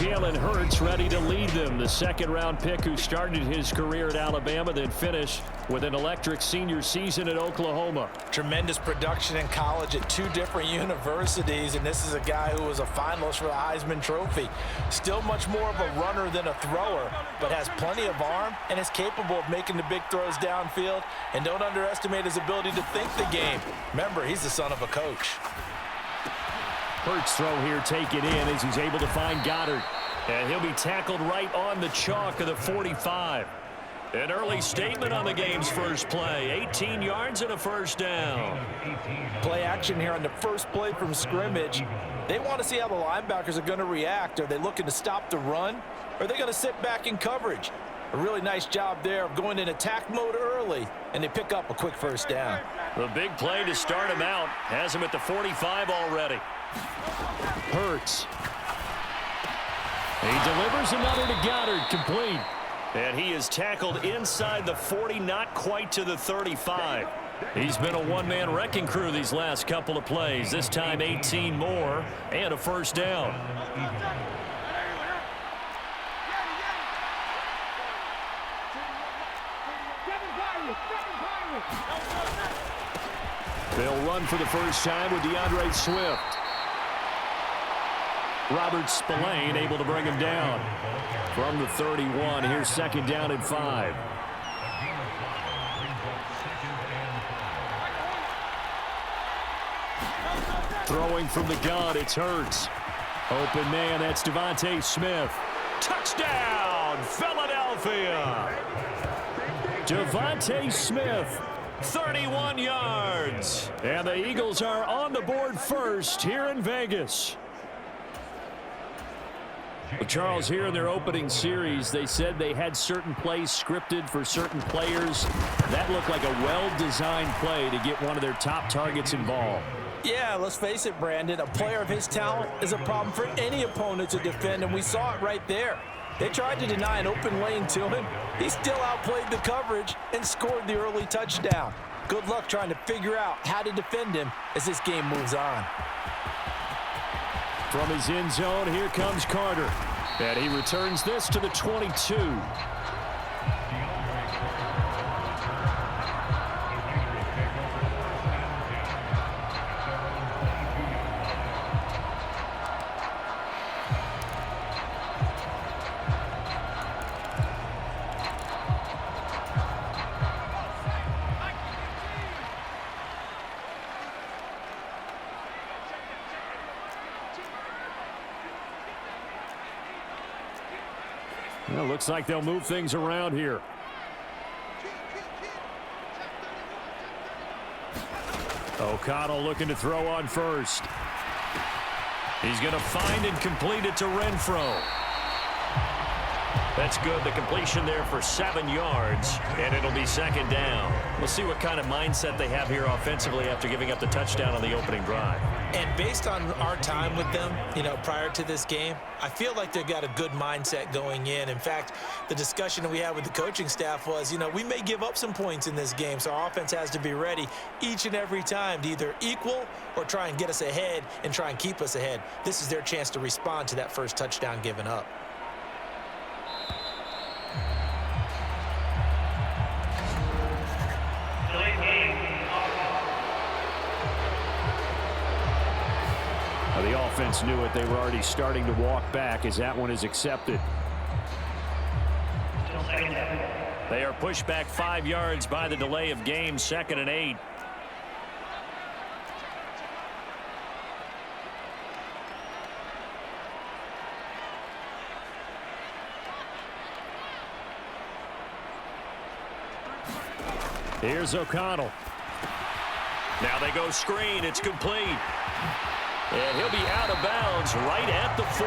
Jalen Hurts ready to lead them. The second-round pick who started his career at Alabama, then finished with an electric senior season at Oklahoma. Tremendous production in college at 2 different universities, and this is a guy who was a finalist for the Heisman Trophy. Still much more of a runner than a thrower, but has plenty of arm and is capable of making the big throws downfield. And don't underestimate his ability to think the game. Remember, he's the son of a coach. Hurts throw here taken in as he's able to find Goddard. And he'll be tackled right on the chalk of the 45. An early statement on the game's first play. 18 yards and a first down. Play action here on the first play from scrimmage. They want to see how the linebackers are going to react. Are they looking to stop the run? Or are they going to sit back in coverage? A really nice job there of going in attack mode early, and they pick up a quick first down. The big play to start him out has him at the 45 already. Hurts. He delivers another to Goddard, complete. And he is tackled inside the 40, not quite to the 35. He's been a one-man wrecking crew these last couple of plays. This time 18 more and a first down. They'll run for the first time with DeAndre Swift. Robert Spillane able to bring him down. From the 31, here's second down and 5. Throwing from the gun, it's Hurts. Open man, that's Devontae Smith. Touchdown, Philadelphia! Devontae Smith, 31 yards. And the Eagles are on the board first here in Vegas. Well, Charles, here in their opening series, they said they had certain plays scripted for certain players. That looked like a well-designed play to get one of their top targets involved. Yeah, let's face it, Brandon. A player of his talent is a problem for any opponent to defend, and we saw it right there. They tried to deny an open lane to him. He still outplayed the coverage and scored the early touchdown. Good luck trying to figure out how to defend him as this game moves on. From his end zone, here comes Carter. And he returns this to the 22. Well, looks like they'll move things around here. O'Connell looking to throw on first. He's going to find and complete it to Renfro. That's good. The completion there for 7 yards, and it'll be second down. We'll see what kind of mindset they have here offensively after giving up the touchdown on the opening drive. And based on our time with them, prior to this game, I feel like they've got a good mindset going in. In fact, the discussion that we had with the coaching staff was, we may give up some points in this game, so our offense has to be ready each and every time to either equal or try and get us ahead and try and keep us ahead. This is their chance to respond to that first touchdown given up. The offense knew it. They were already starting to walk back as that one is accepted. They are pushed back 5 yards by the delay of game, 2nd and 8. Here's O'Connell. Now they go screen. It's complete. And he'll be out of bounds right at the 40.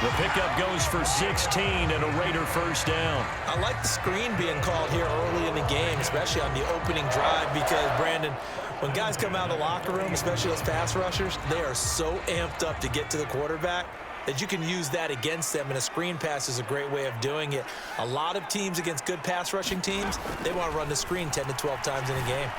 The pickup goes for 16 and a Raider first down. I like the screen being called here early in the game, especially on the opening drive, because, Brandon, when guys come out of the locker room, especially those pass rushers, they are so amped up to get to the quarterback that you can use that against them, and a screen pass is a great way of doing it. A lot of teams against good pass rushing teams, they want to run the screen 10 to 12 times in a game.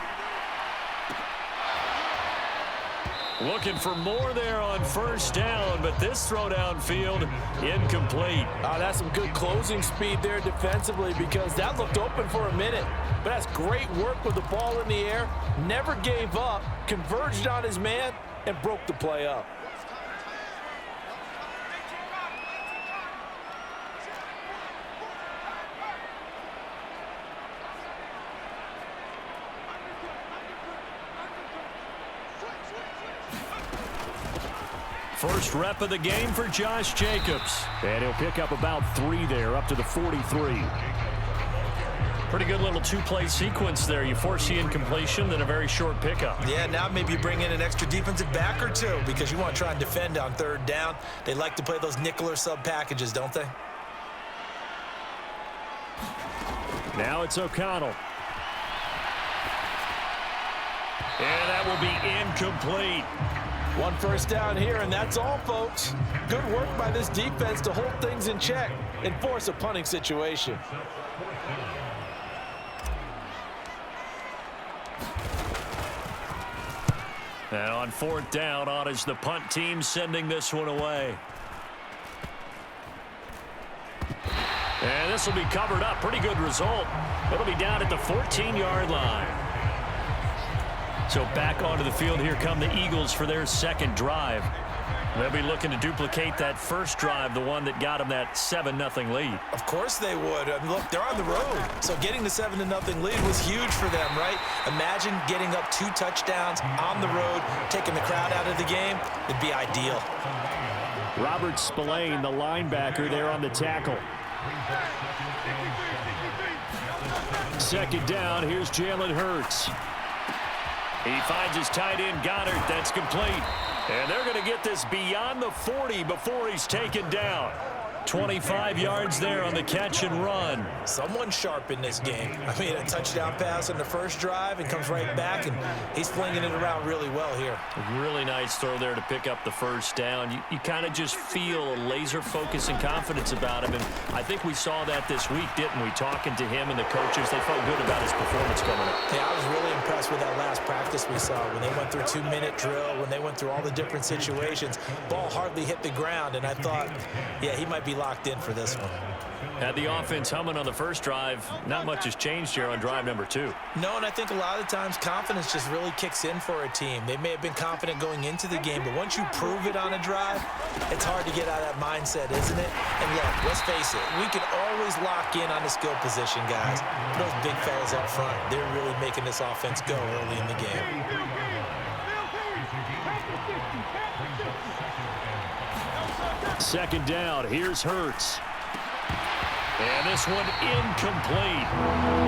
Looking for more there on first down, but this throw downfield incomplete. That's some good closing speed there defensively because that looked open for a minute. But that's great work with the ball in the air. Never gave up, converged on his man, and broke the play up. First rep of the game for Josh Jacobs. And he'll pick up about 3 there, up to the 43. Pretty good little two-play sequence there. You force the incompletion, then a very short pickup. Yeah, now maybe you bring in an extra defensive back or two because you want to try and defend on third down. They like to play those nickel or sub packages, don't they? Now it's O'Connell. And that will be incomplete. One first down here, and that's all, folks. Good work by this defense to hold things in check and force a punting situation. And on fourth down, on is the punt team sending this one away. And this will be covered up. Pretty good result. It'll be down at the 14-yard line. So back onto the field, here come the Eagles for their second drive. They'll be looking to duplicate that first drive, the one that got them that 7-0 lead. Of course they would. I mean, look, they're on the road. So getting the 7-0 lead was huge for them, right? Imagine getting up 2 touchdowns on the road, taking the crowd out of the game. It'd be ideal. Robert Spillane, the linebacker, there on the tackle. Second down, here's Jalen Hurts. He finds his tight end, Goddard. That's complete. And they're going to get this beyond the 40 before he's taken down. 25 yards there on the catch and run. Someone sharp in this game. I mean, a touchdown pass on the first drive and comes right back, and he's flinging it around really well here. A really nice throw there to pick up the first down. You kind of just feel a laser focus and confidence about him, and I think we saw that this week, didn't we? Talking to him and the coaches, they felt good about his performance coming up. Yeah, I was really impressed with that last practice we saw when they went through 2-minute drill, when they went through all the different situations. Ball hardly hit the ground, and I thought, yeah, he might be locked in for this one. Had the offense humming on the first drive. Not much has changed here on drive number 2. No, and I think a lot of times confidence just really kicks in for a team. They may have been confident going into the game, but once you prove it on a drive, it's hard to get out of that mindset, isn't it? And look, let's face it, we can always lock in on the skill position, guys. Those big fellas up front, they're really making this offense go early in the game. Second down, here's Hurts. And this one incomplete.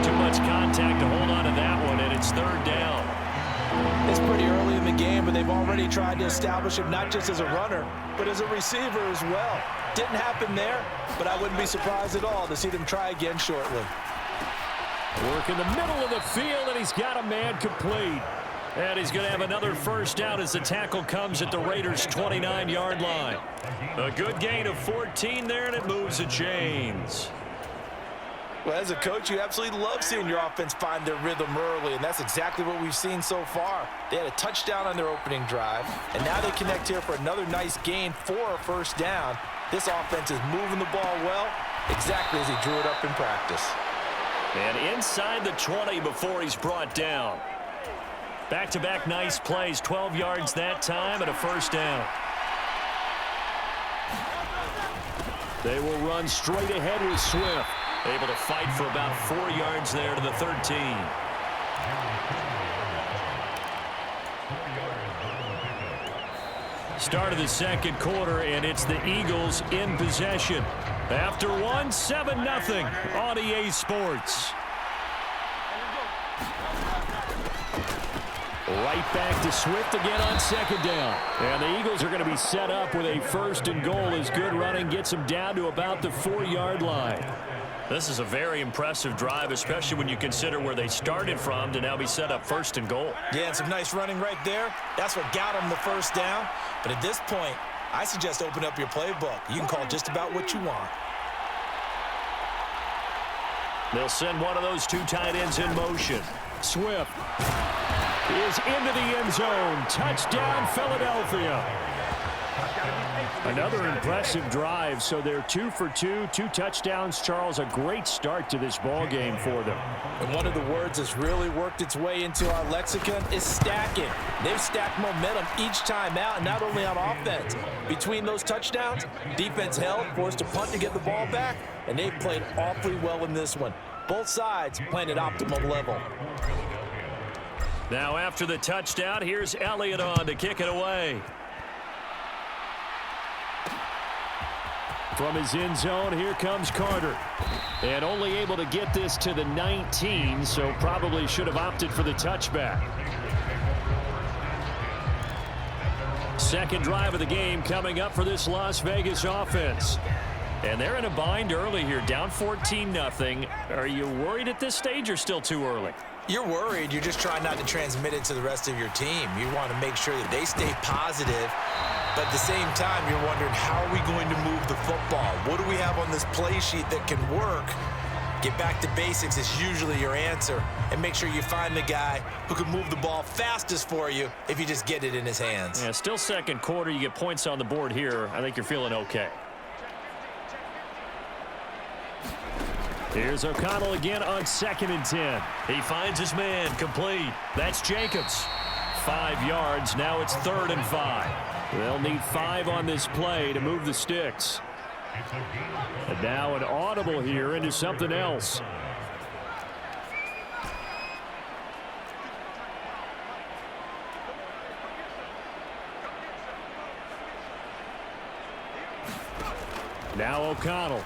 Too much contact to hold on to that one, and it's third down. It's pretty early in the game, but they've already tried to establish him not just as a runner, but as a receiver as well. Didn't happen there, but I wouldn't be surprised at all to see them try again shortly. Work in the middle of the field, and he's got a man complete. And he's going to have another first down as the tackle comes at the Raiders' 29-yard line. A good gain of 14 there, and it moves the chains. Well, as a coach, you absolutely love seeing your offense find their rhythm early, and that's exactly what we've seen so far. They had a touchdown on their opening drive, and now they connect here for another nice gain for a first down. This offense is moving the ball well, exactly as he drew it up in practice. And inside the 20 before he's brought down. Back-to-back nice plays, 12 yards that time and a first down. They will run straight ahead with Swift. Able to fight for about 4 yards there to the 13. Start of the second quarter, and it's the Eagles in possession. After one, 7-0 on EA Sports. Right back to Swift again on second down. And the Eagles are going to be set up with a first and goal as good running gets them down to about the 4-yard line. This is a very impressive drive, especially when you consider where they started from to now be set up first and goal. Yeah, and some nice running right there. That's what got them the first down. But at this point, I suggest open up your playbook. You can call just about what you want. They'll send one of those two tight ends in motion. Swift. is into the end zone. Touchdown, Philadelphia. Another impressive drive, so they're 2 for 2, 2 touchdowns. Charles, a great start to this ball game for them. And one of the words that's really worked its way into our lexicon is stacking. They've stacked momentum each time out, and not only on offense. Between those touchdowns, defense held, forced to punt to get the ball back, and they've played awfully well in this one. Both sides playing at optimal level. Now after the touchdown, here's Elliott on to kick it away. From his end zone, here comes Carter. And only able to get this to the 19, so probably should have opted for the touchback. Second drive of the game coming up for this Las Vegas offense. And they're in a bind early here, down 14-0. Are you worried at this stage or still too early? You're worried. You're just trying not to transmit it to the rest of your team. You want to make sure that they stay positive. But at the same time, you're wondering, how are we going to move the football? What do we have on this play sheet that can work? Get back to basics is usually your answer. And make sure you find the guy who can move the ball fastest for you if you just get it in his hands. Yeah, still second quarter. You get points on the board here. I think you're feeling okay. Here's O'Connell again on 2nd and 10. He finds his man, complete. That's Jacobs. 5 yards. Now it's 3rd and 5. They'll need 5 on this play to move the sticks. And now an audible here into something else. Now O'Connell.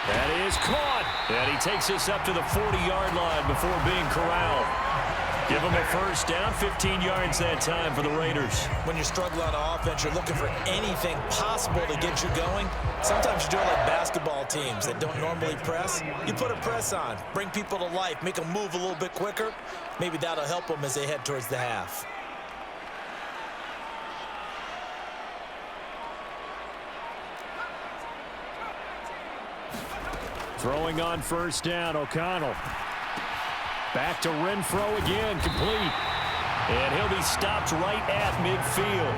That is caught. And he takes this up to the 40-yard line before being corralled. Give him a first down, 15 yards that time for the Raiders. When you're struggling on offense, you're looking for anything possible to get you going. Sometimes you do it like basketball teams that don't normally press. You put a press on, bring people to life, make them move a little bit quicker. Maybe that'll help them as they head towards the half. Throwing on first down, O'Connell. Back to Renfro again, complete. And he'll be stopped right at midfield.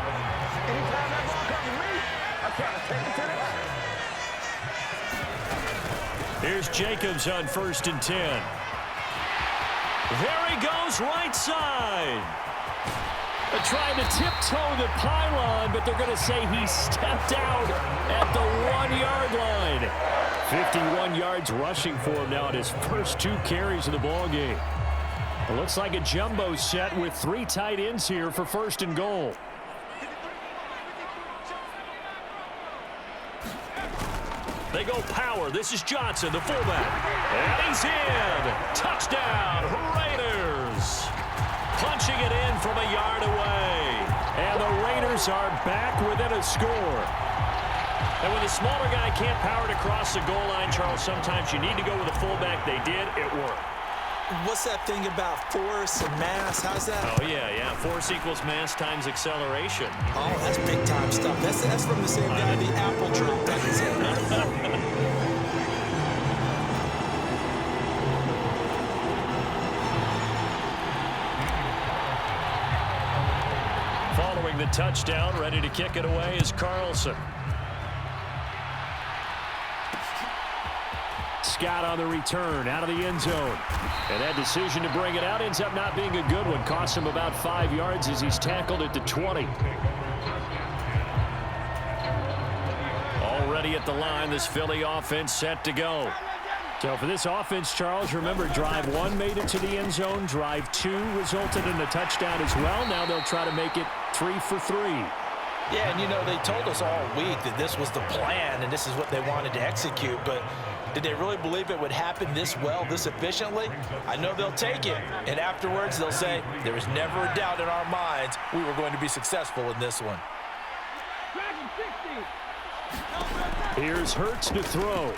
Anytime that ball comes to me, I try to take it to the. Here's Jacobs on 1st and 10. There he goes, right side. They're trying to tiptoe the pylon, but they're going to say he stepped out at the 1-yard line. 51 yards rushing for him now at his first 2 carries of the ball game. It looks like a jumbo set with 3 tight ends here for 1st and goal. They go power. This is Johnson, the fullback. And he's in. Touchdown, Raiders. Punching it in from a yard away. And the Raiders are back within a score. And when the smaller guy can't power it across the goal line, Charles, sometimes you need to go with a fullback. They did. It worked. What's that thing about force and mass? How's that? Oh, yeah. Force equals mass times acceleration. Oh, that's big-time stuff. That's from the same guy the apple tree doesn't say. Following the touchdown, ready to kick it away is Carlson. Scott on the return, out of the end zone. And that decision to bring it out ends up not being a good one. Costs him about 5 yards as he's tackled at the 20. Already at the line, this Philly offense set to go. So for this offense, Charles, remember, drive 1 made it to the end zone. Drive 2 resulted in a touchdown as well. Now they'll try to make it 3 for 3. Yeah, and you know, they told us all week that this was the plan and this is what they wanted to execute, but did they really believe it would happen this well, this efficiently? I know they'll take it, and afterwards they'll say, there was never a doubt in our minds we were going to be successful in this one. Here's Hurts to throw.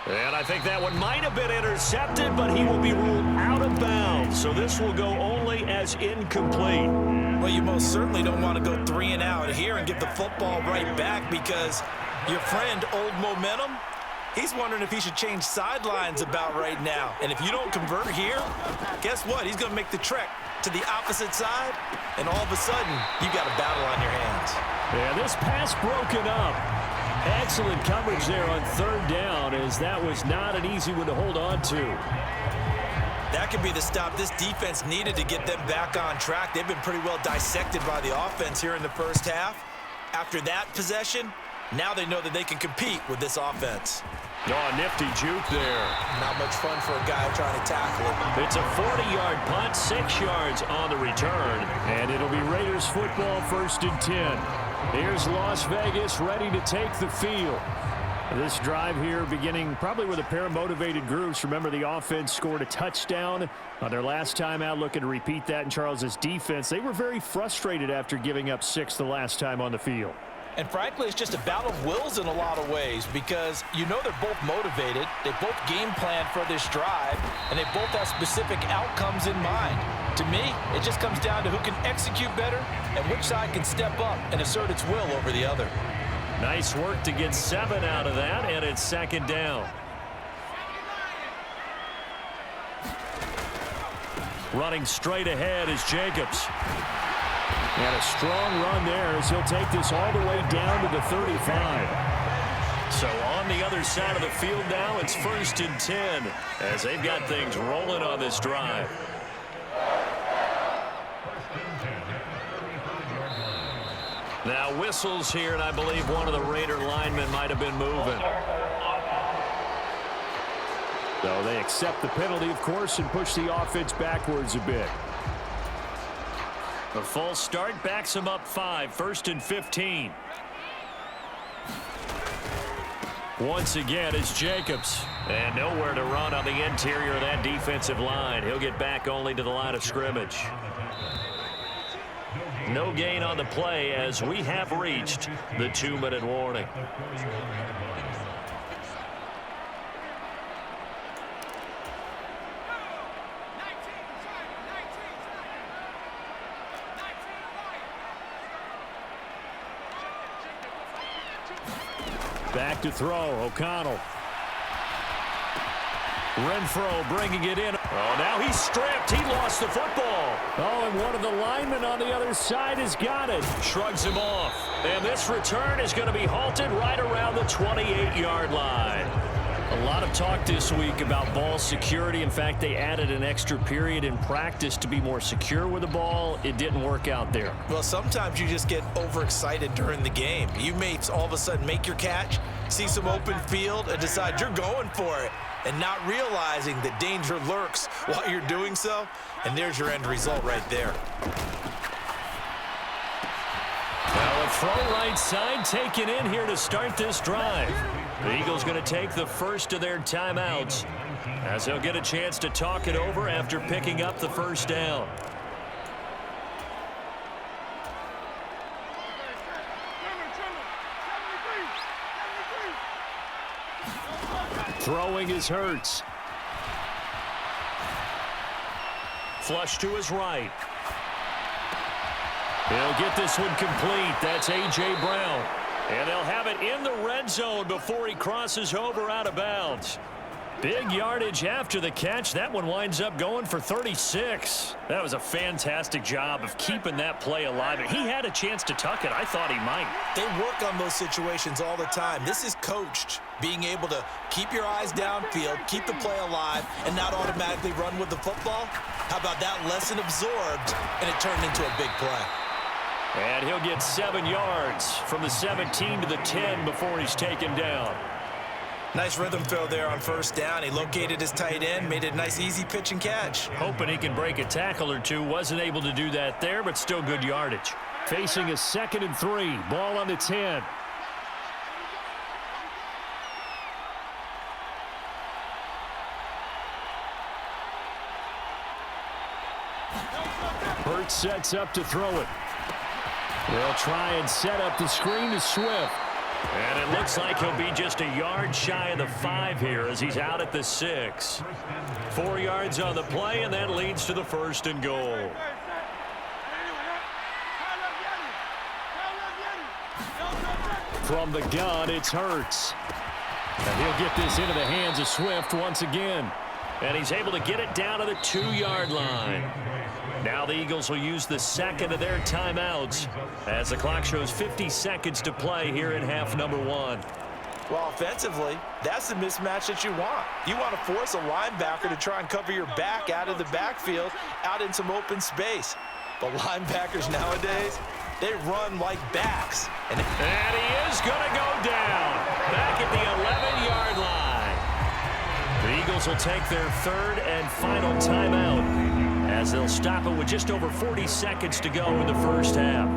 And I think that one might have been intercepted, but he will be ruled out of bounds. So this will go only as incomplete. Well, you most certainly don't want to go 3 and out here and get the football right back, because your friend, Old Momentum, He's wondering if he should change sidelines about right now. And if you don't convert here, guess what? He's going to make the trek to the opposite side, and all of a sudden, you got a battle on your hands. Yeah, this pass broken up. Excellent coverage there on third down, as that was not an easy one to hold on to. That could be the stop this defense needed to get them back on track. They've been pretty well dissected by the offense here in the first half. After that possession, now they know that they can compete with this offense. Oh, nifty juke there. Not much fun for a guy trying to tackle it. It's a 40-yard punt, 6 yards on the return, and it'll be Raiders football, 1st and 10. Here's Las Vegas ready to take the field. This drive here beginning probably with a pair of motivated groups. Remember, the offense scored a touchdown on their last time out, looking to repeat that in Charles's defense. They were very frustrated after giving up 6 the last time on the field. And frankly, it's just a battle of wills in a lot of ways, because you know they're both motivated, they both game plan for this drive, and they both have specific outcomes in mind. To me, it just comes down to who can execute better and which side can step up and assert its will over the other. Nice work to get 7 out of that, and it's 2nd down. Running straight ahead is Jacobs. And a strong run there as he'll take this all the way down to the 35. So on the other side of the field now, it's 1st and 10 as they've got things rolling on this drive. Now whistles here, and I believe one of the Raider linemen might have been moving. So they accept the penalty, of course, and push the offense backwards a bit. A false start backs him up 5, 1st and 15. Once again, it's Jacobs. And nowhere to run on the interior of that defensive line. He'll get back only to the line of scrimmage. No gain on the play as we have reached the 2-minute warning. Back to throw, O'Connell. Renfro bringing it in. Oh, now he's stripped. He lost the football. Oh, and one of the linemen on the other side has got it. Shrugs him off. And this return is going to be halted right around the 28-yard line. A lot of talk this week about ball security. In fact, they added an extra period in practice to be more secure with the ball. It didn't work out there. Well, sometimes you just get overexcited during the game. You may all of a sudden make your catch, see some open field, and decide you're going for it, and not realizing that danger lurks while you're doing so. And there's your end result right there. Now a throw right side taken in here to start this drive. The Eagles going to take the first of their timeouts as they'll get a chance to talk it over after picking up the first down. Throwing is Hurts. Flush to his right. He'll get this one complete. That's A.J. Brown. And they'll have it in the red zone before he crosses over out of bounds. Big yardage after the catch. That one winds up going for 36. That was a fantastic job of keeping that play alive. He had a chance to tuck it. I thought he might. They work on those situations all the time. This is coached, being able to keep your eyes downfield, keep the play alive, and not automatically run with the football. How about that lesson absorbed, and it turned into a big play. And he'll get 7 yards from the 17 to the 10 before he's taken down. Nice rhythm throw there on first down. He located his tight end, made it a nice, easy pitch and catch. Hoping he can break a tackle or two. Wasn't able to do that there, but still good yardage. Facing a 2nd and 3. Ball on the 10. Hurts sets up to throw it. They'll try and set up the screen to Swift. And it looks like he'll be just a yard shy of the 5 here as he's out at the 6. 4 yards on the play, and that leads to the 1st and goal. From the gun, it's Hurts. And he'll get this into the hands of Swift once again. And he's able to get it down to the 2-yard line. Now the Eagles will use the second of their timeouts as the clock shows 50 seconds to play here in half number 1. Well, offensively, that's the mismatch that you want. You want to force a linebacker to try and cover your back out of the backfield, out in some open space. But linebackers nowadays, they run like backs. And he is going to go down back at the 11-yard line. The Eagles will take their third and final timeout as they'll stop it with just over 40 seconds to go in the first half.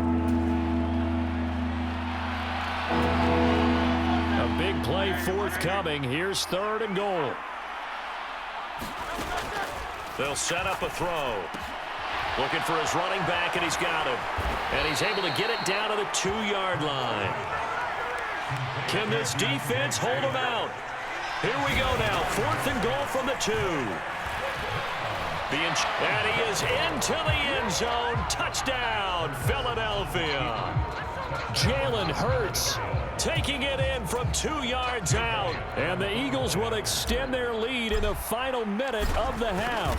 A big play forthcoming. Here's 3rd and goal. They'll set up a throw. Looking for his running back, and he's got him. And he's able to get it down to the 2-yard line. Can this defense hold him out? Here we go now. 4th and goal from the 2. And he is into the end zone. Touchdown, Philadelphia. Jalen Hurts taking it in from 2 yards out. And the Eagles will extend their lead in the final minute of the half.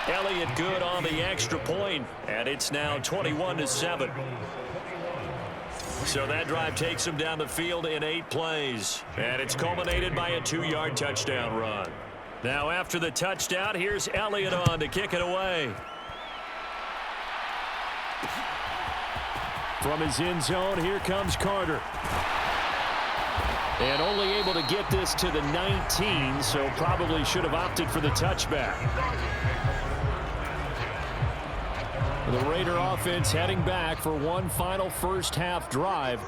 Elliott good on the extra point, and it's now 21-7. So that drive takes him down the field in 8 plays. And it's culminated by a 2-yard touchdown run. Now after the touchdown, here's Elliott on to kick it away. From his end zone, here comes Carter. And only able to get this to the 19, so probably should have opted for the touchback. The Raider offense heading back for one final first-half drive.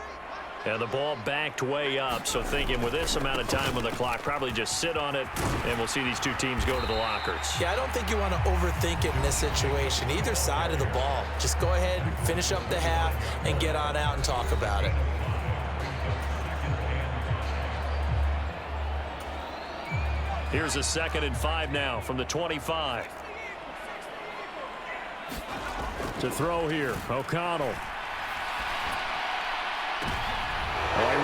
And the ball backed way up, so thinking with this amount of time on the clock, probably just sit on it, and we'll see these two teams go to the lockers. Yeah, I don't think you want to overthink it in this situation. Either side of the ball. Just go ahead and finish up the half and get on out and talk about it. Here's a 2nd and 5 now from the 25. To throw here, O'Connell.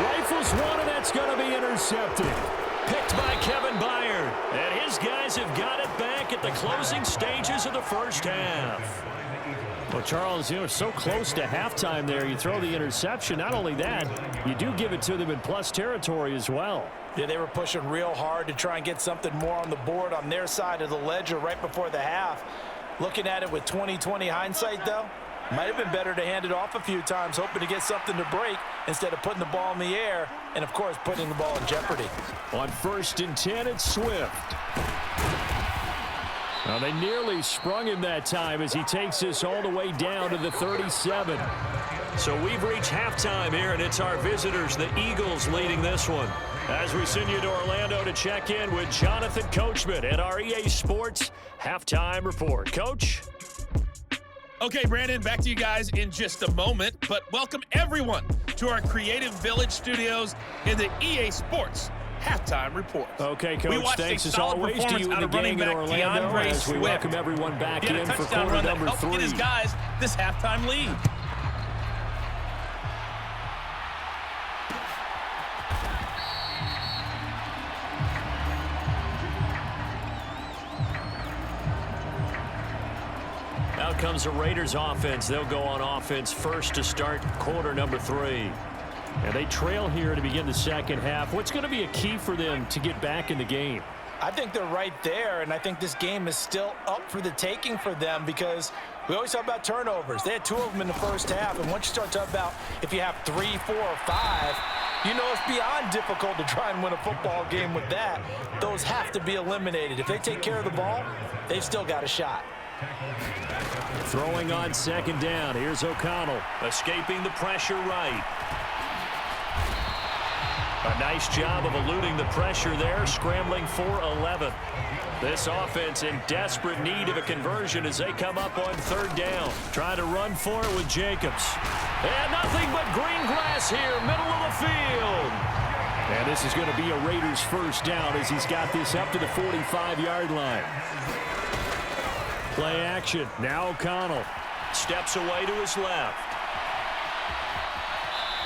Rifles one, and that's going to be intercepted. Picked by Kevin Byard. And his guys have got it back at the closing stages of the first half. Well, Charles, you know, so close to halftime there. You throw the interception. Not only that, you do give it to them in plus territory as well. Yeah, they were pushing real hard to try and get something more on the board on their side of the ledger right before the half. Looking at it with 20/20 hindsight, though, might have been better to hand it off a few times, hoping to get something to break instead of putting the ball in the air and, of course, putting the ball in jeopardy. On 1st and 10, it's Swift. Well, they nearly sprung him that time as he takes this all the way down to the 37. So we've reached halftime here, and it's our visitors, the Eagles, leading this one. As we send you to Orlando to check in with Jonathan Coachman at our EA Sports Halftime Report. Coach? Okay, Brandon, back to you guys in just a moment, but welcome everyone to our Creative Village studios in the EA Sports Halftime Report. Okay, Coach, thanks as always to you and the gang in Orlando as we welcome everyone back in for quarter number 3. Get his guys this halftime lead. Out comes the Raiders offense. They'll go on offense first to start quarter number 3. And they trail here to begin the second half. What's going to be a key for them to get back in the game? I think they're right there, and I think this game is still up for the taking for them because we always talk about turnovers. They had 2 of them in the first half, and once you start talking about if you have 3, 4, or 5, you know it's beyond difficult to try and win a football game with that. Those have to be eliminated. If they take care of the ball, they've still got a shot. Throwing on 2nd down. Here's O'Connell. Escaping the pressure right. A nice job of eluding the pressure there, scrambling for 11. This offense in desperate need of a conversion as they come up on 3rd down. Trying to run for it with Jacobs. And nothing but green grass here, middle of the field. And this is going to be a Raiders first down as he's got this up to the 45-yard line. Play action. Now O'Connell steps away to his left.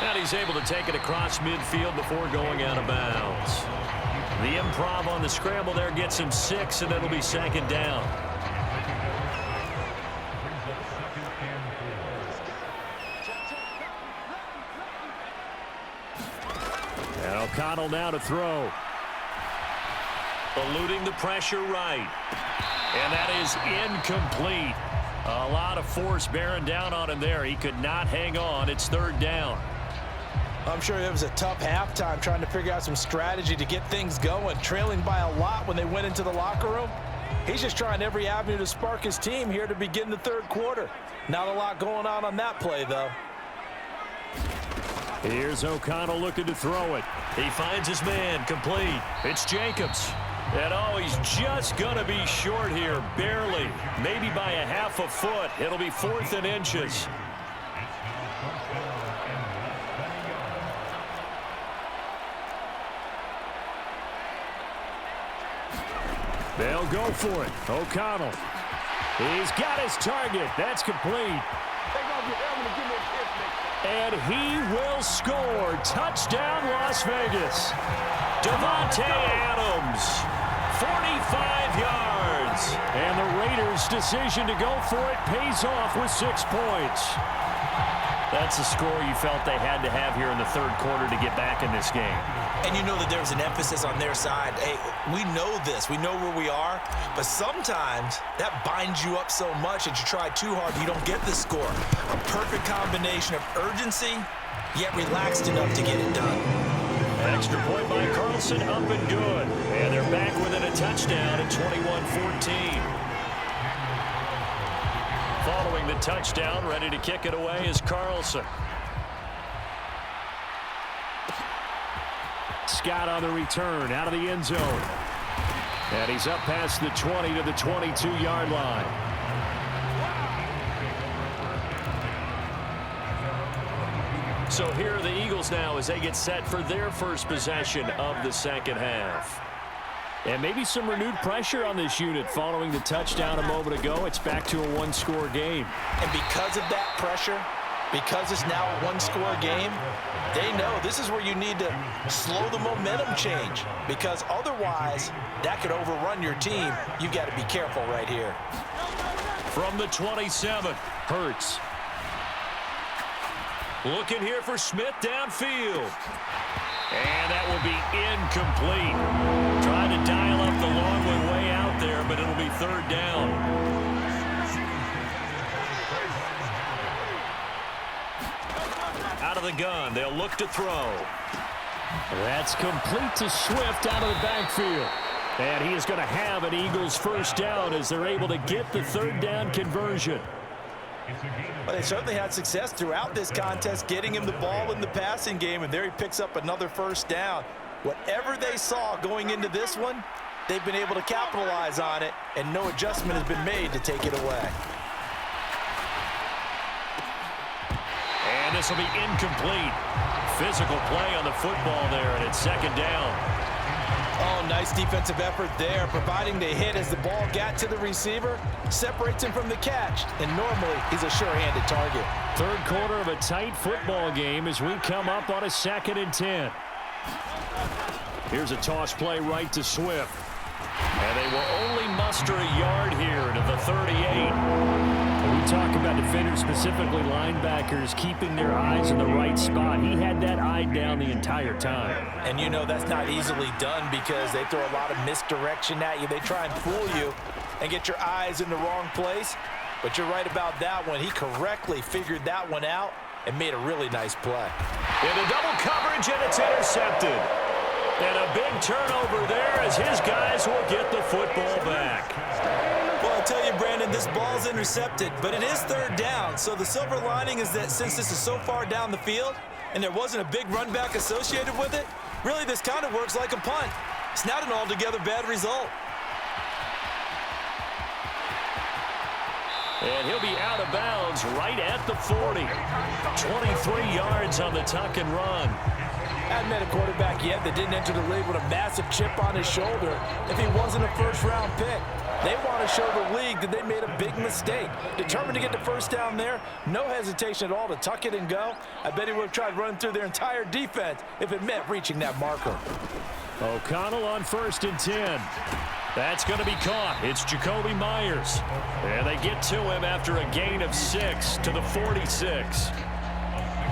And he's able to take it across midfield before going out of bounds. The improv on the scramble there gets him 6, and it'll be second down. And O'Connell now to throw. Eluding the pressure right. And that is incomplete. A lot of force bearing down on him there. He could not hang on. It's third down. I'm sure it was a tough halftime trying to figure out some strategy to get things going. Trailing by a lot when they went into the locker room. He's just trying every avenue to spark his team here to begin the third quarter. Not a lot going on that play, though. Here's O'Connell looking to throw it. He finds his man, complete. It's Jacobs. And he's just going to be short here, barely. Maybe by a half a foot. It'll be 4th and inches. They'll go for it. O'Connell. He's got his target. That's complete. And he will score. Touchdown, Las Vegas. Devontae Adams, 45 yards. And the Raiders' decision to go for it pays off with 6 points. That's a score you felt they had to have here in the third quarter to get back in this game. And you know that there was an emphasis on their side. Hey, we know this. We know where we are. But sometimes that binds you up so much that you try too hard, you don't get the score. A perfect combination of urgency, yet relaxed enough to get it done. Extra point by Carlson, up and good. And they're back within a touchdown at 21-14. Following the touchdown, ready to kick it away is Carlson. Scott on the return, out of the end zone. And he's up past the 20 to the 22-yard line. So here are the Eagles now as they get set for their first possession of the second half. And maybe some renewed pressure on this unit following the touchdown a moment ago. It's back to a one-score game. And because of that pressure, because it's now a one-score game, they know this is where you need to slow the momentum change, because otherwise that could overrun your team. You've got to be careful right here. From the 27, Hurts. Looking here for Smith downfield. And that will be incomplete. Trying to dial up the long way out there, but it'll be third down. Out of the gun, they'll look to throw. That's complete to Swift out of the backfield. And he is going to have an Eagles first down as they're able to get the third down conversion. Well, they certainly had success throughout this contest, getting him the ball in the passing game, and there he picks up another first down. Whatever they saw going into this one, they've been able to capitalize on it, and no adjustment has been made to take it away. And this will be incomplete. Physical play on the football there, and it's second down. Oh, nice defensive effort there, providing the hit as the ball got to the receiver, separates him from the catch, and normally he's a sure-handed target. Third quarter of a tight football game as we come up on a 2nd and 10. Here's a toss play right to Swift. And they will only muster a yard here to the 38. We talk about defenders, specifically linebackers, keeping their eyes in the right spot. He had that eye down the entire time. And you know that's not easily done because they throw a lot of misdirection at you. They try and fool you and get your eyes in the wrong place. But you're right about that one. He correctly figured that one out and made a really nice play. Into double coverage, and it's intercepted. And a big turnover there as his guys will get the football back. Well, I tell you, Brandon, this ball's intercepted, but it is third down. So the silver lining is that since this is so far down the field and there wasn't a big run back associated with it, really this kind of works like a punt. It's not an altogether bad result. And he'll be out of bounds right at the 40. 23 yards on the tuck and run. Hadn't met a quarterback yet that didn't enter the league with a massive chip on his shoulder if he wasn't a first-round pick. They want to show the league that they made a big mistake. Determined to get the first down there, no hesitation at all to tuck it and go. I bet he would have tried running through their entire defense if it meant reaching that marker. O'Connell on 1st and 10. That's going to be caught. It's Jacoby Myers. And they get to him after a gain of 6 to the 46.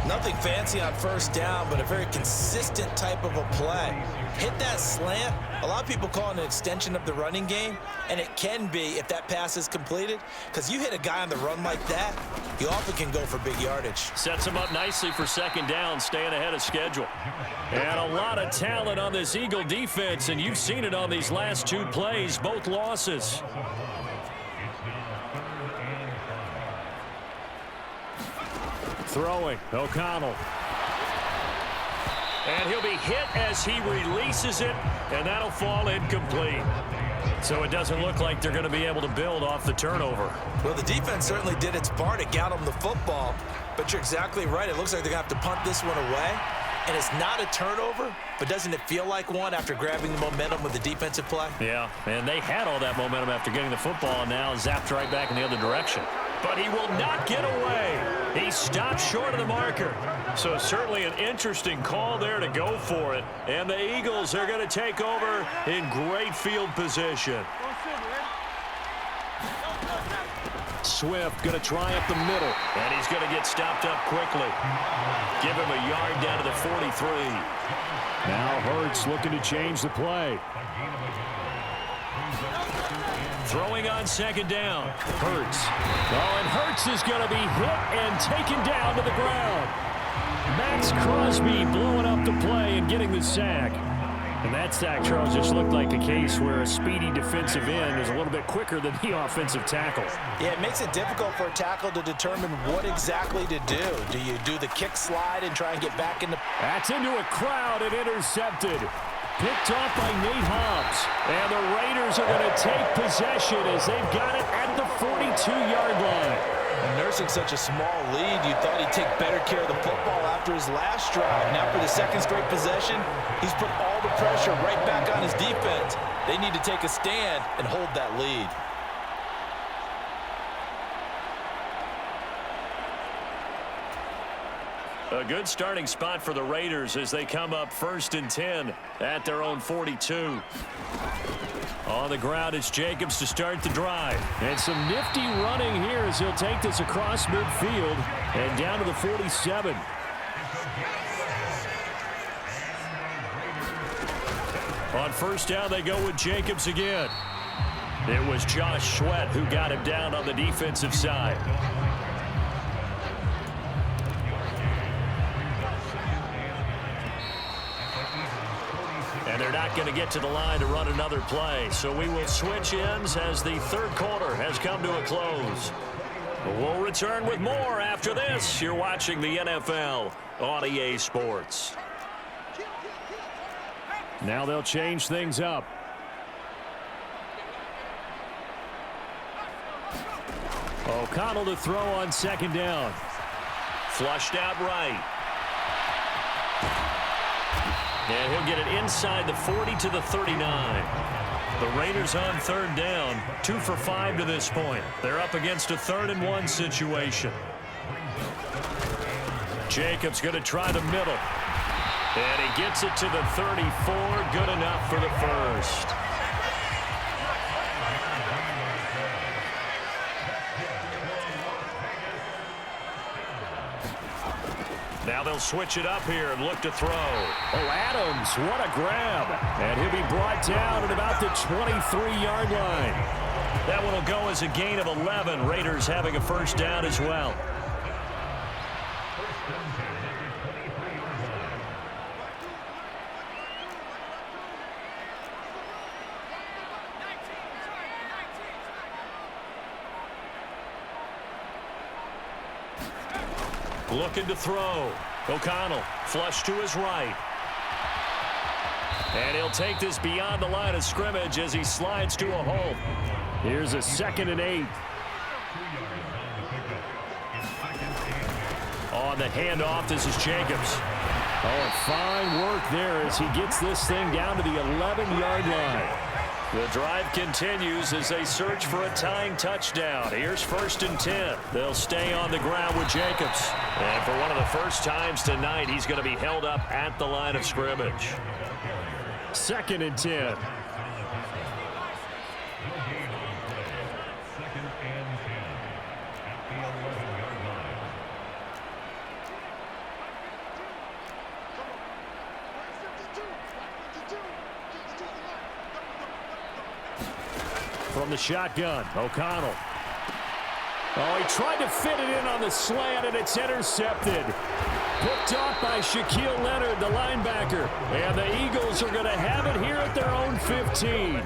Nothing fancy on first down, but a very consistent type of a play. Hit that slant. A lot of people call it an extension of the running game, and it can be if that pass is completed, because you hit a guy on the run like that, you often can go for big yardage. Sets him up nicely for 2nd down, staying ahead of schedule. And a lot of talent on this Eagle defense, and you've seen it on these last 2 plays, both losses. Throwing, O'Connell. And he'll be hit as he releases it, and that'll fall incomplete. So it doesn't look like they're going to be able to build off the turnover. Well, the defense certainly did its part to get them the football, but you're exactly right. It looks like they're going to have to punt this one away. And it's not a turnover, but doesn't it feel like one after grabbing the momentum with the defensive play? Yeah, and they had all that momentum after getting the football, and now zapped right back in the other direction. But he will not get away. He stopped short of the marker. So certainly an interesting call there to go for it. And the Eagles are going to take over in great field position. Swift going to try up the middle. And he's going to get stopped up quickly. Give him a yard down to the 43. Now Hurts looking to change the play. Throwing on 2nd down. Hurts. Oh, and Hurts is going to be hit and taken down to the ground. Max Crosby blowing up the play and getting the sack. And that sack, Charles, just looked like a case where a speedy defensive end is a little bit quicker than the offensive tackle. Yeah, it makes it difficult for a tackle to determine what exactly to do. Do you do the kick slide and try and get back into... That's into a crowd and intercepted. Picked off by Nate Hobbs. And the Raiders are going to take possession as they've got it at the 42-yard line. And nursing such a small lead, you thought he'd take better care of the football after his last drive. Now for the 2nd straight possession, he's put all the pressure right back on his defense. They need to take a stand and hold that lead. A good starting spot for the Raiders as they come up 1st and 10 at their own 42. On the ground, it's Jacobs to start the drive. And some nifty running here as he'll take this across midfield and down to the 47. On 1st down, they go with Jacobs again. It was Josh Sweat who got him down on the defensive side. And they're not going to get to the line to run another play. So we will switch ends as the 3rd quarter has come to a close. We'll return with more after this. You're watching the NFL on EA Sports. Now they'll change things up. O'Connell to throw on 2nd down. Flushed out right. And he'll get it inside the 40 to the 39. The Raiders on 3rd down, 2 for 5 to this point. They're up against a 3rd and 1 situation. Jacobs going to try the middle. And he gets it to the 34. Good enough for the 1st. Now they'll switch it up here and look to throw. Oh, Adams, what a grab. And he'll be brought down at about the 23-yard line. That one will go as a gain of 11. Raiders having a 1st down as well. Looking to throw. O'Connell flush to his right. And he'll take this beyond the line of scrimmage as he slides to a hole. Here's a 2nd and 8. On the handoff, this is Jacobs. Oh, fine work there as he gets this thing down to the 11-yard line. The drive continues as they search for a tying touchdown. Here's 1st and 10. They'll stay on the ground with Jacobs. And for one of the first times tonight, he's going to be held up at the line of scrimmage. 2nd and 10. From the shotgun, O'Connell. Oh, he tried to fit it in on the slant, and it's intercepted. Picked off by Shaquille Leonard, the linebacker. And the Eagles are going to have it here at their own 15.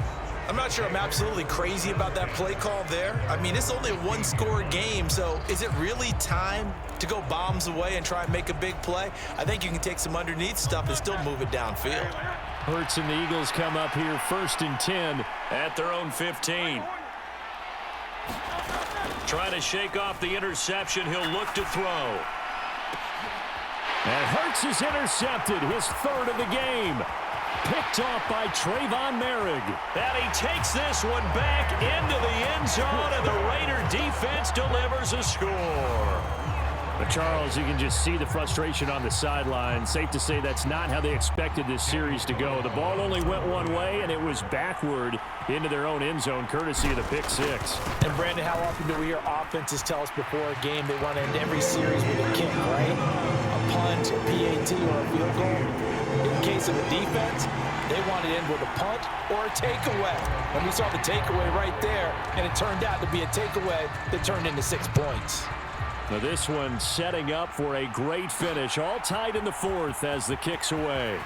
I'm not sure I'm absolutely crazy about that play call there. I mean, it's only a one-score game, so is it really time to go bombs away and try and make a big play? I think you can take some underneath stuff and still move it downfield. Hurts and the Eagles come up here 1st and 10 at their own 15. Trying to shake off the interception. He'll look to throw. And Hurts is intercepted, his 3rd of the game. Picked off by Trayvon Merrick. And he takes this one back into the end zone, and the Raider defense delivers a score. But Charles, you can just see the frustration on the sideline. Safe to say that's not how they expected this series to go. The ball only went one way, and it was backward into their own end zone, courtesy of the pick six. And, Brandon, how often do we hear offenses tell us before a game they want to end every series with a kick, right? A punt, a PAT, or a field goal. In the case of the defense, they want to end with a punt or a takeaway. And we saw the takeaway right there, and it turned out to be a takeaway that turned into 6 points. Now this one setting up for a great finish. All tied in the 4th as the kick's away.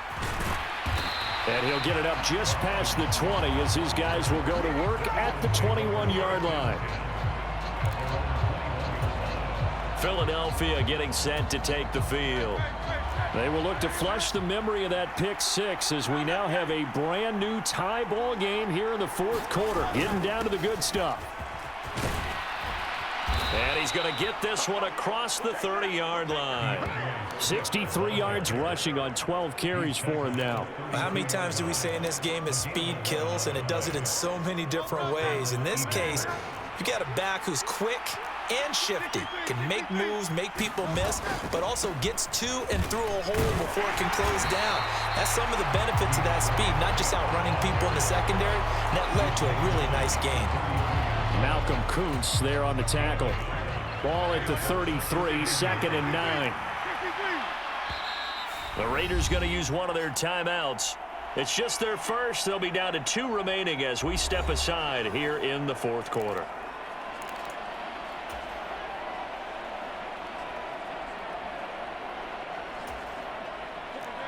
And he'll get it up just past the 20 as his guys will go to work at the 21-yard line. Philadelphia getting set to take the field. They will look to flush the memory of that pick six as we now have a brand new tie ball game here in the 4th quarter. Getting down to the good stuff. And he's going to get this one across the 30-yard line. 63 yards rushing on 12 carries for him now. How many times do we say in this game is speed kills, and it does it in so many different ways. In this case, you got a back who's quick and shifty, can make moves, make people miss, but also gets to and through a hole before it can close down. That's some of the benefits of that speed, not just outrunning people in the secondary, and that led to a really nice game. Malcolm Kuntz there on the tackle. Ball at the 33, 2nd and 9. The Raiders going to use one of their timeouts. It's just their first. They'll be down to 2 remaining as we step aside here in the 4th quarter.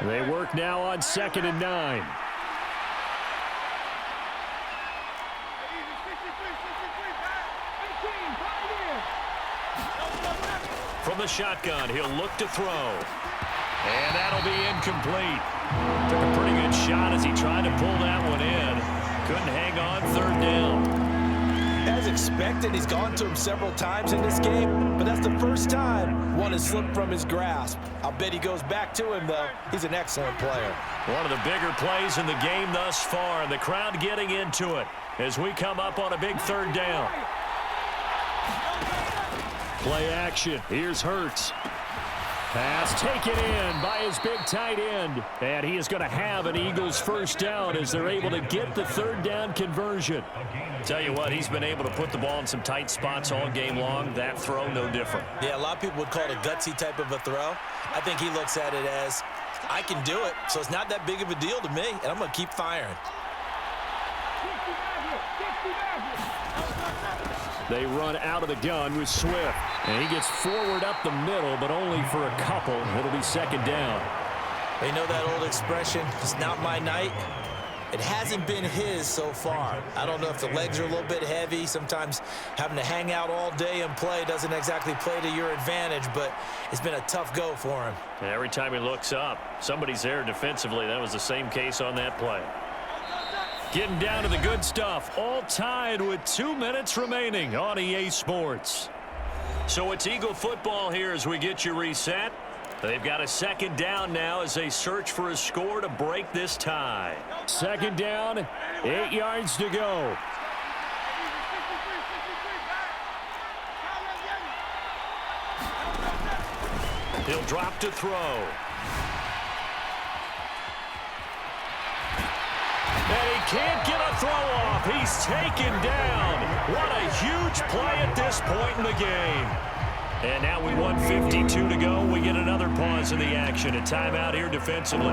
They work now on 2nd and 9. From the shotgun, he'll look to throw. And that'll be incomplete. Took a pretty good shot as he tried to pull that one in. Couldn't hang on, 3rd down. As expected, he's gone to him several times in this game, but that's the first time one has slipped from his grasp. I'll bet he goes back to him, though. He's an excellent player. One of the bigger plays in the game thus far, and the crowd getting into it as we come up on a big 3rd down. Play action. Here's Hurts. Pass taken in by his big tight end. And he is going to have an Eagles first down as they're able to get the 3rd down conversion. Tell you what, he's been able to put the ball in some tight spots all game long. That throw, no different. Yeah, a lot of people would call it a gutsy type of a throw. I think he looks at it as, I can do it, so it's not that big of a deal to me, and I'm going to keep firing. They run out of the gun with Swift. And he gets forward up the middle, but only for a couple. It'll be 2nd down. They know that old expression, it's not my night. It hasn't been his so far. I don't know if the legs are a little bit heavy. Sometimes having to hang out all day and play doesn't exactly play to your advantage, but it's been a tough go for him. And every time he looks up, somebody's there defensively. That was the same case on that play. Getting down to the good stuff. All tied with 2 minutes remaining on EA Sports. So it's Eagle football here as we get you reset. They've got a second down now as they search for a score to break this tie. Second down, 8 yards to go. He'll drop to throw. And he can't get a throw off. He's taken down. What a huge play at this point in the game. And now with 1:52 to go, we get another pause in the action. A timeout here defensively.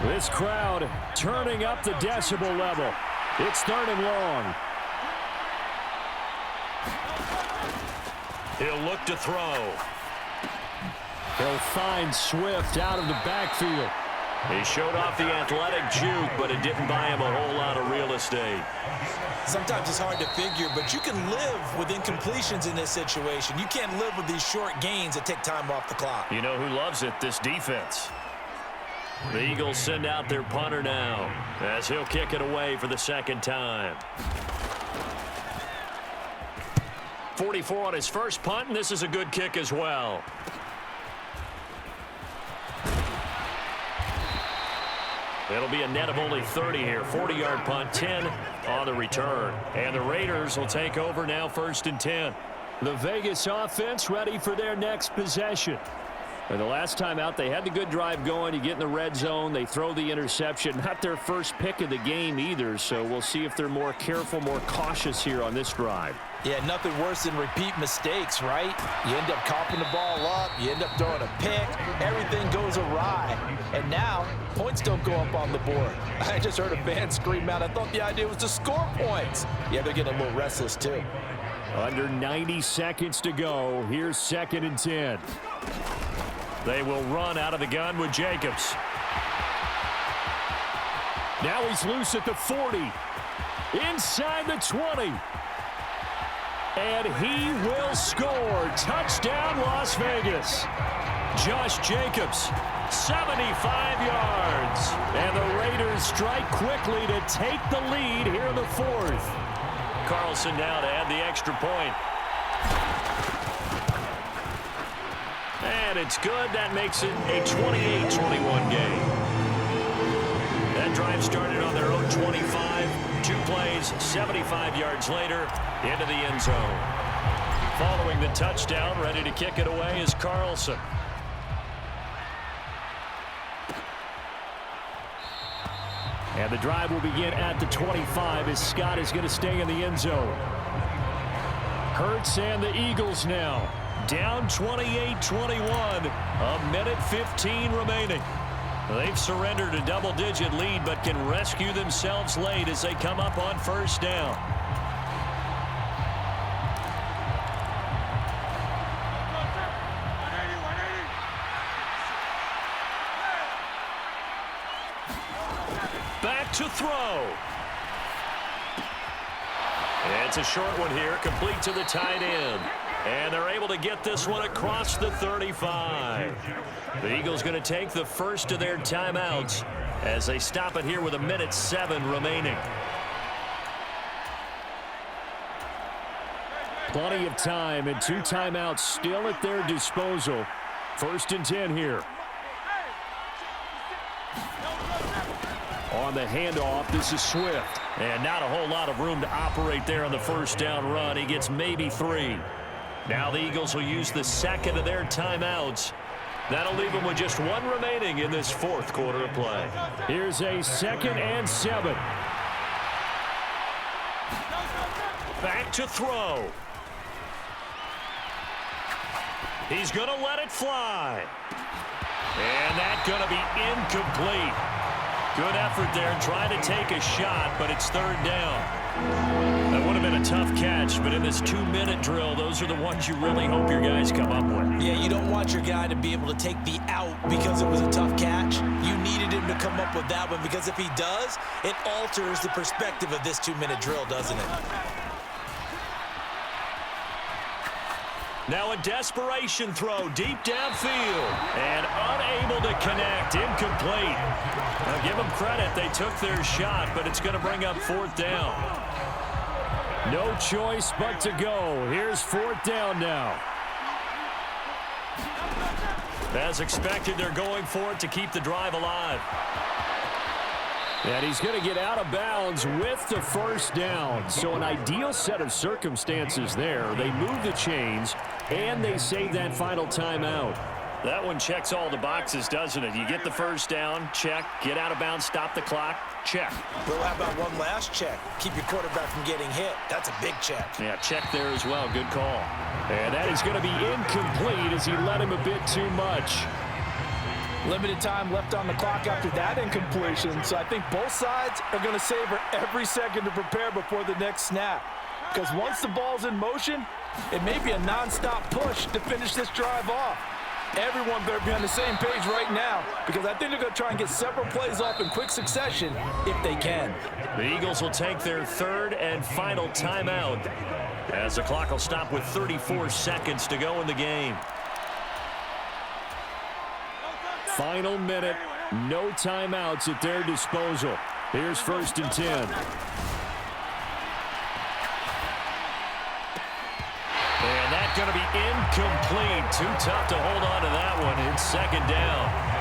This crowd turning up the decibel level. It's 3rd and long. He'll look to throw. He'll find Swift out of the backfield. He showed off the athletic juke, but it didn't buy him a whole lot of real estate. Sometimes it's hard to figure, but you can live with incompletions in this situation. You can't live with these short gains that take time off the clock. You know who loves it? This defense. The Eagles send out their punter now as he'll kick it away for the second time. 44 on his first punt, and this is a good kick as well. It'll be a net of only 30 here. 40-yard punt, 10 on the return. And the Raiders will take over now 1st and 10. The Vegas offense ready for their next possession. And the last time out, they had the good drive going. You get in the red zone, they throw the interception. Not their first pick of the game either, so we'll see if they're more careful, more cautious here on this drive. Yeah, nothing worse than repeat mistakes, right? You end up coughing the ball up, you end up throwing a pick, everything goes awry. And now, points don't go up on the board. I just heard a fan scream out, I thought the idea was to score points. Yeah, they're getting a little restless too. Under 90 seconds to go. Here's 2nd and 10. They will run out of the gun with Jacobs. Now he's loose at the 40. Inside the 20. And he will score. Touchdown, Las Vegas. Josh Jacobs, 75 yards. And the Raiders strike quickly to take the lead here in the 4th. Carlson now to add the extra point. And it's good. That makes it a 28-21 game. That drive started on their own 25. 2 plays, 75 yards later, into the end zone. Following the touchdown, ready to kick it away is Carlson. And the drive will begin at the 25 as Scott is going to stay in the end zone. Hurts and the Eagles now. Down 28-21. A minute 15 remaining. They've surrendered a double-digit lead but can rescue themselves late as they come up on 1st down. Back to throw. It's a short one here, complete to the tight end. And they're able to get this one across the 35. The Eagles going to take the first of their timeouts as they stop it here with a minute 7 remaining. Plenty of time and 2 timeouts still at their disposal. 1st and 10 here. On the handoff, this is Swift. And not a whole lot of room to operate there on the 1st down run. He gets maybe 3. Now the Eagles will use the second of their timeouts. That'll leave them with just 1 remaining in this 4th quarter of play. Here's a 2nd and 7. Back to throw. He's going to let it fly. And that's going to be incomplete. Good effort there trying to take a shot, but it's 3rd down. That would have been a tough catch, but in this 2-minute drill, those are the ones you really hope your guys come up with. Yeah, you don't want your guy to be able to take the out because it was a tough catch. You needed him to come up with that one because if he does, it alters the perspective of this 2-minute drill, doesn't it? Now a desperation throw deep downfield. And unable to connect. Incomplete. Now give them credit. They took their shot, but it's going to bring up 4th down. No choice but to go. Here's 4th down now. As expected, they're going for it to keep the drive alive. And he's going to get out of bounds with the 1st down. So an ideal set of circumstances there. They move the chains, and they save that final timeout. That one checks all the boxes, doesn't it? You get the 1st down, check. Get out of bounds, stop the clock, check. Well, how about one last check? Keep your quarterback from getting hit. That's a big check. Yeah, check there as well. Good call. And that is going to be incomplete as he led him a bit too much. Limited time left on the clock after that incompletion, so I think both sides are going to savor every second to prepare before the next snap. Because once the ball's in motion, it may be a nonstop push to finish this drive off. Everyone better be on the same page right now, because I think they're going to try and get several plays off in quick succession if they can. The Eagles will take their 3rd and final timeout as the clock will stop with 34 seconds to go in the game. Final minute, no timeouts at their disposal. Here's 1st and 10. And that's going to be incomplete. Too tough to hold on to that one. It's 2nd down.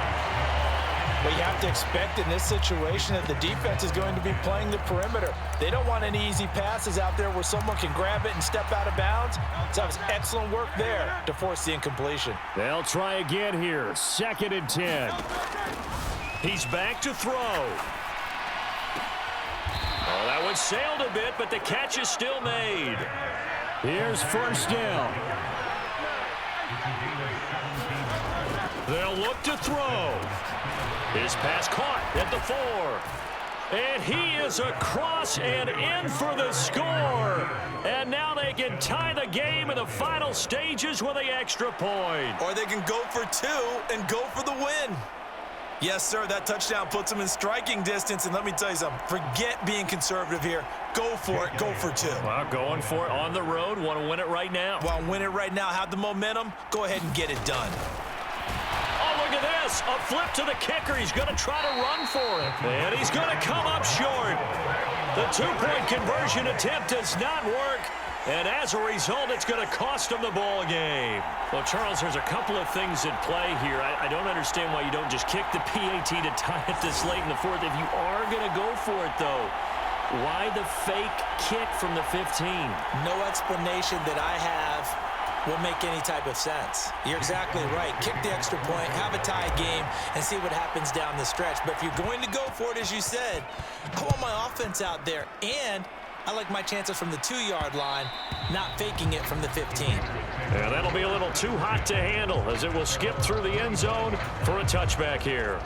Well, you have to expect in this situation that the defense is going to be playing the perimeter. They don't want any easy passes out there where someone can grab it and step out of bounds. So that was excellent work there to force the incompletion. They'll try again here. 2nd and 10. He's back to throw. Oh, that one sailed a bit, but the catch is still made. Here's 1st down. They'll look to throw. His pass caught at the 4. And he is across and in for the score. And now they can tie the game in the final stages with the extra point. Or they can go for 2 and go for the win. Yes, sir, that touchdown puts them in striking distance. And let me tell you something, forget being conservative here. Go for it, go for 2. Well, going for it on the road. Want to win it right now. Want to win it right now, have the momentum, go ahead and get it done. Look at this, a flip to the kicker. He's going to try to run for it. And he's going to come up short. The 2-point conversion attempt does not work. And as a result, it's going to cost him the ball game. Well, Charles, there's a couple of things at play here. I don't understand why you don't just kick the PAT to tie it this late in the 4th. If you are going to go for it, though, why the fake kick from the 15? No explanation that I have will make any type of sense. You're exactly right. Kick the extra point, have a tie game, and see what happens down the stretch. But if you're going to go for it, as you said, I want my offense out there, and I like my chances from the 2-yard line, not faking it from the 15. Yeah, that'll be a little too hot to handle as it will skip through the end zone for a touchback here.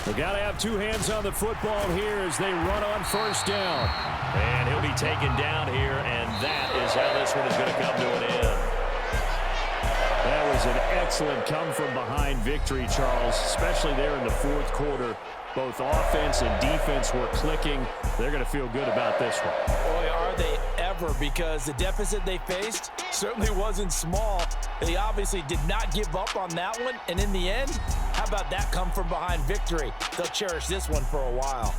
They got to have 2 hands on the football here as they run on 1st down. And he'll be taken down here, and that is how this one is going to come to an end. That was an excellent come-from-behind victory, Charles, especially there in the 4th quarter. Both offense and defense were clicking. They're going to feel good about this one. Boy, are they ever, because the deficit they faced certainly wasn't small. They obviously did not give up on that one, and in the end, how about that come-from-behind victory? They'll cherish this one for a while.